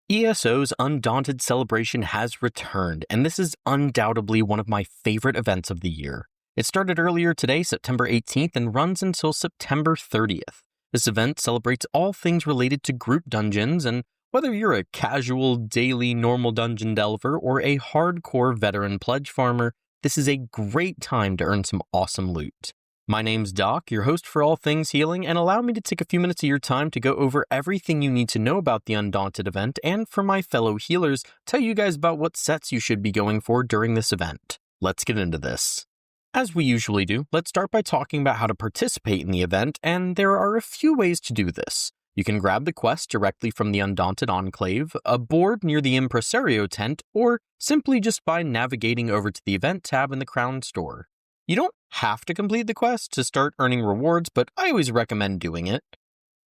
ESO's Undaunted Celebration has returned, and this is undoubtedly one of my favorite events of the year. It started earlier today, September 18th, and runs until September 30th. This event celebrates all things related to group dungeons, and whether you're a casual, daily, normal dungeon delver or a hardcore veteran pledge farmer, this is a great time to earn some awesome loot. My name's Doc, your host for all things healing, and allow me to take a few minutes of your time to go over everything you need to know about the Undaunted event, and for my fellow healers, tell you guys about what sets you should be going for during this event. Let's get into this. As we usually do, let's start by talking about how to participate in the event, and there are a few ways to do this. You can grab the quest directly from the Undaunted Enclave, a board near the Impresario tent, or simply just by navigating over to the event tab in the Crown store. You don't have to complete the quest to start earning rewards, but I always recommend doing it.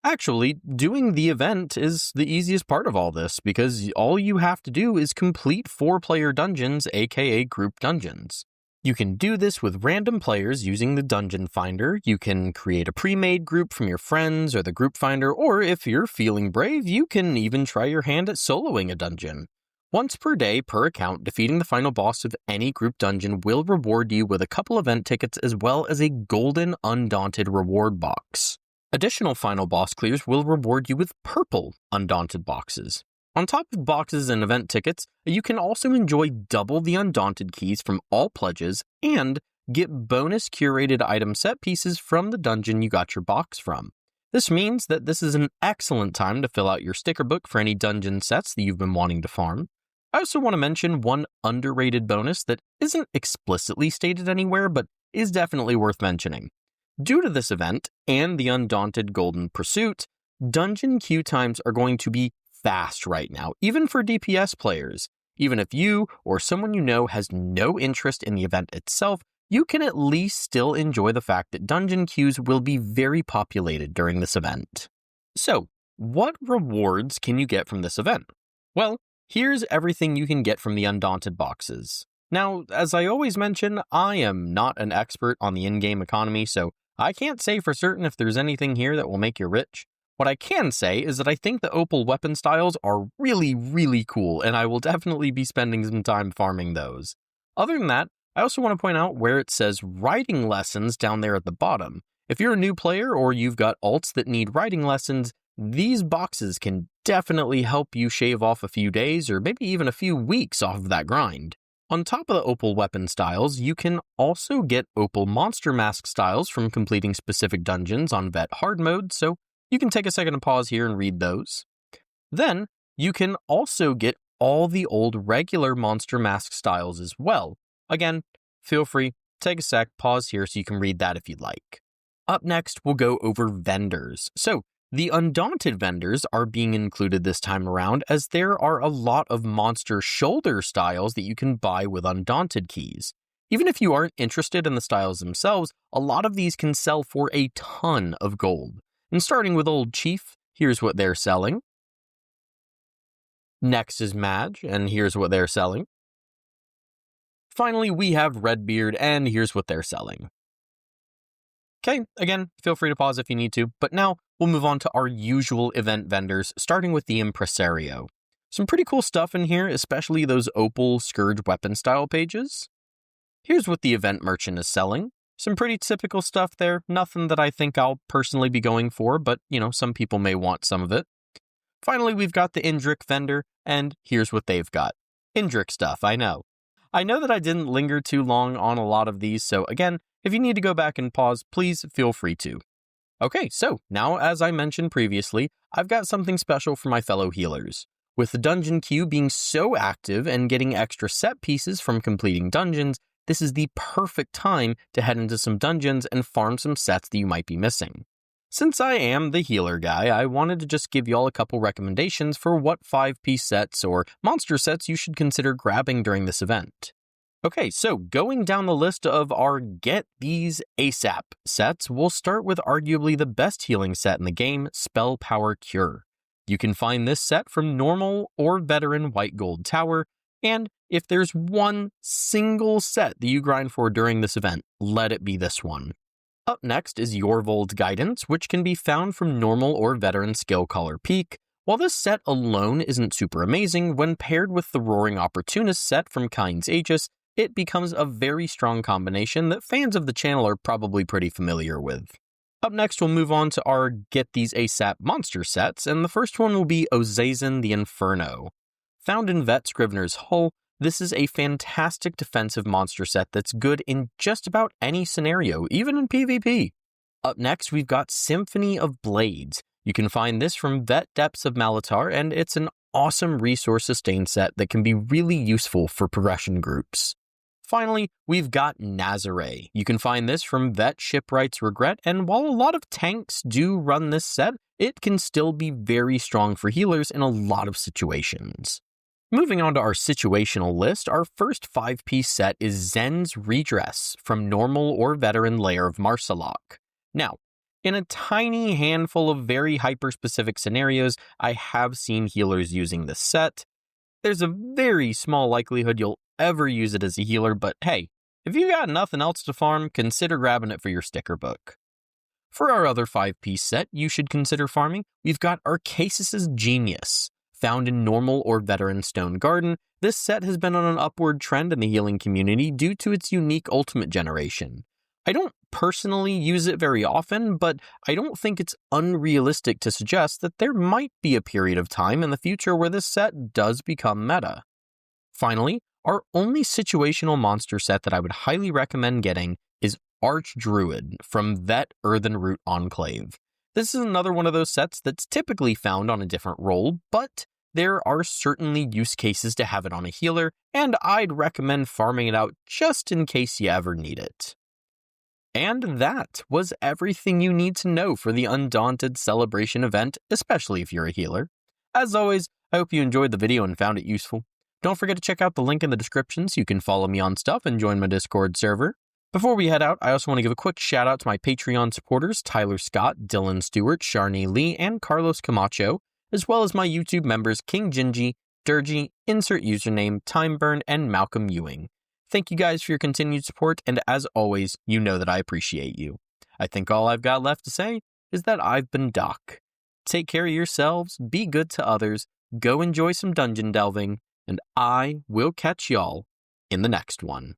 Actually, doing the event is the easiest part of all this, because all you have to do is complete 4-player dungeons, aka group dungeons. You can do this with random players using the Dungeon Finder. You can create a pre-made group from your friends or the Group Finder, or if you're feeling brave, you can even try your hand at soloing a dungeon. Once per day per account, defeating the final boss of any group dungeon will reward you with a couple event tickets as well as a golden Undaunted reward box. Additional final boss clears will reward you with purple Undaunted boxes. On top of boxes and event tickets, you can also enjoy double the Undaunted keys from all pledges and get bonus curated item set pieces from the dungeon you got your box from. This means that this is an excellent time to fill out your sticker book for any dungeon sets that you've been wanting to farm. I also want to mention one underrated bonus that isn't explicitly stated anywhere, but is definitely worth mentioning. Due to this event and the Undaunted Golden Pursuit, dungeon queue times are going to be fast right now, even for DPS players. Even if you or someone you know has no interest in the event itself, you can at least still enjoy the fact that dungeon queues will be very populated during this event. So, what rewards can you get from this event? Well, here's everything you can get from the Undaunted boxes. Now, as I always mention, I am not an expert on the in-game economy, so I can't say for certain if there's anything here that will make you rich. What I can say is that I think the opal weapon styles are really cool, and I will definitely be spending some time farming those. Other than that, I also want to point out where it says writing lessons down there at the bottom. If you're a new player or you've got alts that need writing lessons, these boxes can definitely help you shave off a few days or maybe even a few weeks off of that grind. On top of the opal weapon styles, you can also get opal monster mask styles from completing specific dungeons on vet hard mode, so you can take a second to pause here and read those. Then, you can also get all the old regular monster mask styles as well. Again, feel free, take a sec, pause here so you can read that if you'd like. Up next, we'll go over vendors. So, the Undaunted vendors are being included this time around as there are a lot of monster shoulder styles that you can buy with Undaunted keys. Even if you aren't interested in the styles themselves, a lot of these can sell for a ton of gold. And starting with Old Chief, here's what they're selling. Next is Madge, and here's what they're selling. Finally, we have Redbeard, and here's what they're selling. Okay, again, feel free to pause if you need to, but now we'll move on to our usual event vendors, starting with the Impresario. Some pretty cool stuff in here, especially those opal Scourge weapon style pages. Here's what the event merchant is selling. Some pretty typical stuff there, nothing that I think I'll personally be going for, but, some people may want some of it. Finally, we've got the Indrik vendor, and here's what they've got. Indrik stuff, I know. I know that I didn't linger too long on a lot of these, so again, if you need to go back and pause, please feel free to. Okay, so now as I mentioned previously, I've got something special for my fellow healers. With the dungeon queue being so active and getting extra set pieces from completing dungeons, this is the perfect time to head into some dungeons and farm some sets that you might be missing. Since I am the healer guy, I wanted to just give y'all a couple recommendations for what 5-piece sets or monster sets you should consider grabbing during this event. Okay, so going down the list of our Get These ASAP sets, we'll start with arguably the best healing set in the game, Spell Power Cure. You can find this set from normal or veteran White Gold Tower, and if there's one single set that you grind for during this event, let it be this one. Up next is Yorvold Guidance, which can be found from normal or veteran Skill Collar Peak, While this set alone isn't super amazing, when paired with the Roaring Opportunist set from Kind's Aegis, it becomes a very strong combination that fans of the channel are probably pretty familiar with. Up next, we'll move on to our Get These ASAP monster sets, and the first one will be Ozazen the Inferno. Found in Vet Scrivener's Hull, this is a fantastic defensive monster set that's good in just about any scenario, even in PvP. Up next, we've got Symphony of Blades. You can find this from Vet Depths of Malatar, and it's an awesome resource sustain set that can be really useful for progression groups. Finally, we've got Nazare. You can find this from Vet Shipwright's Regret, and while a lot of tanks do run this set, it can still be very strong for healers in a lot of situations. Moving on to our situational list, our first 5-piece set is Zen's Redress from Normal or Veteran Lair of Marsalok. Now, in a tiny handful of very hyper-specific scenarios, I have seen healers using this set. There's a very small likelihood you'll ever use it as a healer, but hey, if you got nothing else to farm, consider grabbing it for your sticker book. For our other 5-piece set you should consider farming, we've got Arcasis' Genius. Found in Normal or Veteran Stone Garden, this set has been on an upward trend in the healing community due to its unique ultimate generation. I don't personally use it very often, but I don't think it's unrealistic to suggest that there might be a period of time in the future where this set does become meta. Finally, our only situational monster set that I would highly recommend getting is Archdruid from Vet Earthenroot Enclave. This is another one of those sets that's typically found on a different role, but there are certainly use cases to have it on a healer, and I'd recommend farming it out just in case you ever need it. And that was everything you need to know for the Undaunted Celebration event, especially if you're a healer. As always, I hope you enjoyed the video and found it useful. Don't forget to check out the link in the description so you can follow me on stuff and join my Discord server. Before we head out, I also want to give a quick shout out to my Patreon supporters, Tyler Scott, Dylan Stewart, Sharney Lee, and Carlos Camacho, as well as my YouTube members King Gingy, Durgy, Insert Username, Timeburn, and Malcolm Ewing. Thank you guys for your continued support, and as always, you know that I appreciate you. I think all I've got left to say is that I've been Doc. Take care of yourselves, be good to others, go enjoy some dungeon delving, and I will catch y'all in the next one.